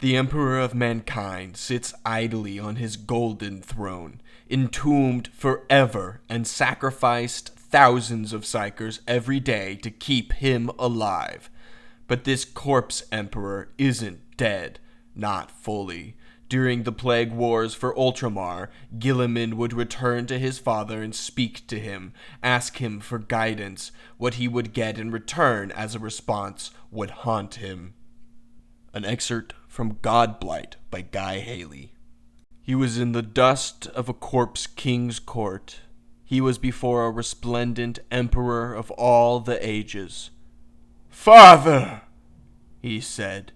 The Emperor of Mankind sits idly on his golden throne, entombed forever and sacrificed thousands of psychers every day to keep him alive. But this corpse emperor isn't dead, not fully. During the plague wars for Ultramar, Guilliman would return to his father and speak to him, ask him for guidance. What he would get in return as a response would haunt him. An excerpt from GodBlight by Guy Haleys. He was in the dust of a corpse king's court. He was before a resplendent emperor of all the ages. "Father!" he said,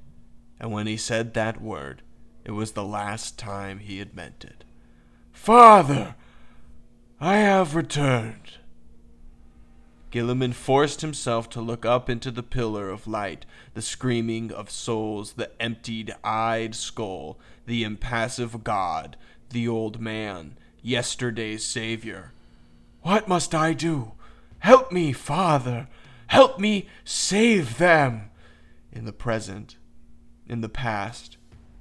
and when he said that word, it was the last time he had meant it. "Father, I have returned." Guilliman forced himself to look up into the pillar of light, the screaming of souls, the emptied-eyed skull, the impassive god, the old man, yesterday's savior. "What must I do? Help me, Father! Help me save them!" In the present, in the past,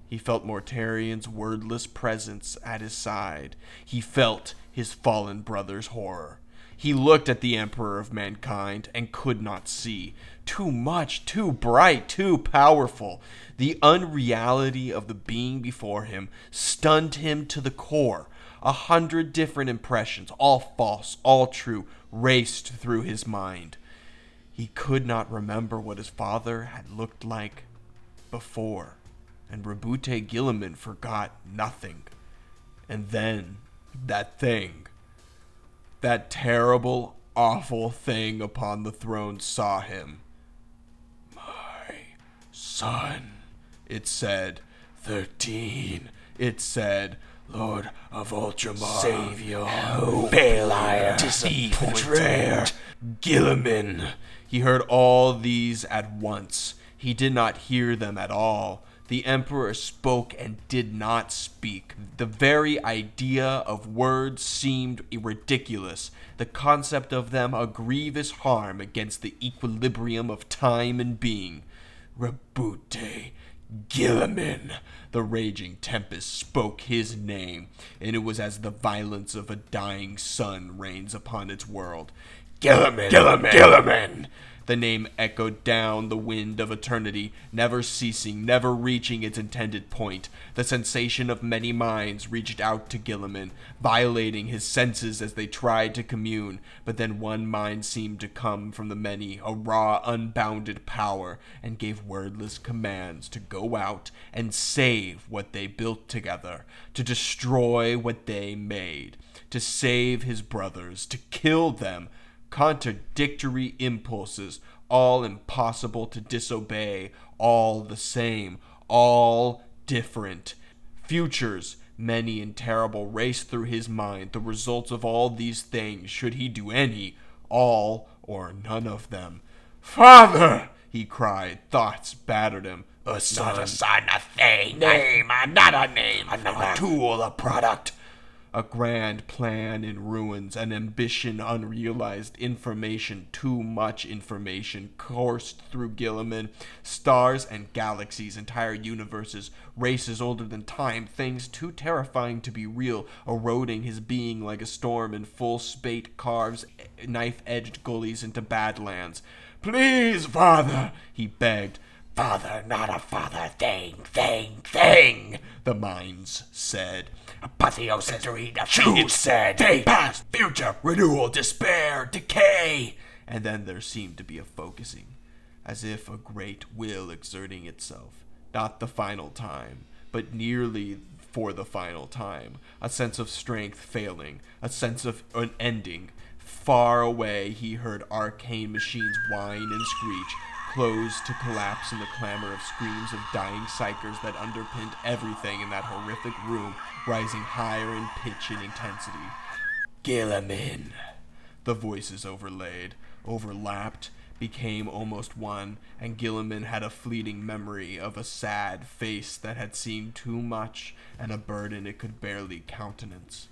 he felt Mortarian's wordless presence at his side. He felt his fallen brother's horror. He looked at the Emperor of Mankind and could not see. Too much, too bright, too powerful. The unreality of the being before him stunned him to the core. 100 different impressions, all false, all true, raced through his mind. He could not remember what his father had looked like before, and Roboute Guilliman forgot nothing. And then, that thing. That terrible, awful thing upon the throne saw him. "My son," it said. 13, it said. "Lord of Ultramar, Savior, failure, betrayer, Guilliman." He heard all these at once. He did not hear them at all. The Emperor spoke and did not speak. The very idea of words seemed ridiculous. The concept of them a grievous harm against the equilibrium of time and being. Roboute Guilliman. The raging tempest spoke his name, and it was as the violence of a dying sun rains upon its world. "Guilliman! Guilliman! Guilliman!" The name echoed down the wind of eternity, never ceasing, never reaching its intended point. The sensation of many minds reached out to Guilliman, violating his senses as they tried to commune. But then one mind seemed to come from the many, a raw, unbounded power, and gave wordless commands to go out and save what they built together, to destroy what they made, to save his brothers, to kill them. Contradictory impulses, all impossible to disobey, all the same, all different. Futures, many and terrible, raced through his mind, the results of all these things, should he do any, all, or none of them. "Father!" he cried. Thoughts battered him. "A son, a thing, name, not a name, a tool, a product." A grand plan in ruins, an ambition unrealized, information, too much information, coursed through Guilliman. Stars and galaxies, entire universes, races older than time, things too terrifying to be real, eroding his being like a storm in full spate carves knife-edged gullies into badlands. "Please, Father," he begged. "Father, not a father, thing," the minds said. "Apotheosis, choose," said. "Day, past, future, renewal, despair, decay." And then there seemed to be a focusing, as if a great will exerting itself. Not the final time, but nearly for the final time. A sense of strength failing, a sense of an ending. Far away he heard arcane machines whine and screech, closed to collapse in the clamor of screams of dying psychers that underpinned everything in that horrific room, rising higher in pitch and intensity. "Guilliman." The voices overlapped, became almost one, and Guilliman had a fleeting memory of a sad face that had seen too much and a burden it could barely countenance.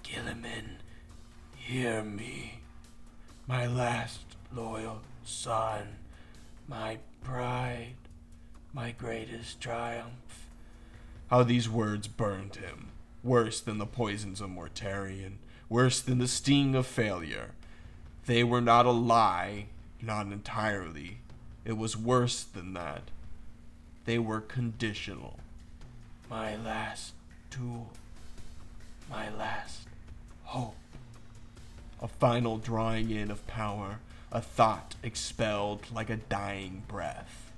"Guilliman, hear me. My last loyal son. My pride, my greatest triumph. How these words burned him. Worse than the poisons of Mortarion. Worse than the sting of failure. They were not a lie, not entirely. It was worse than that. They were conditional. My last tool. My last hope. A final drawing in of power. A thought expelled like a dying breath.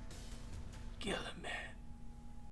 Guilliman.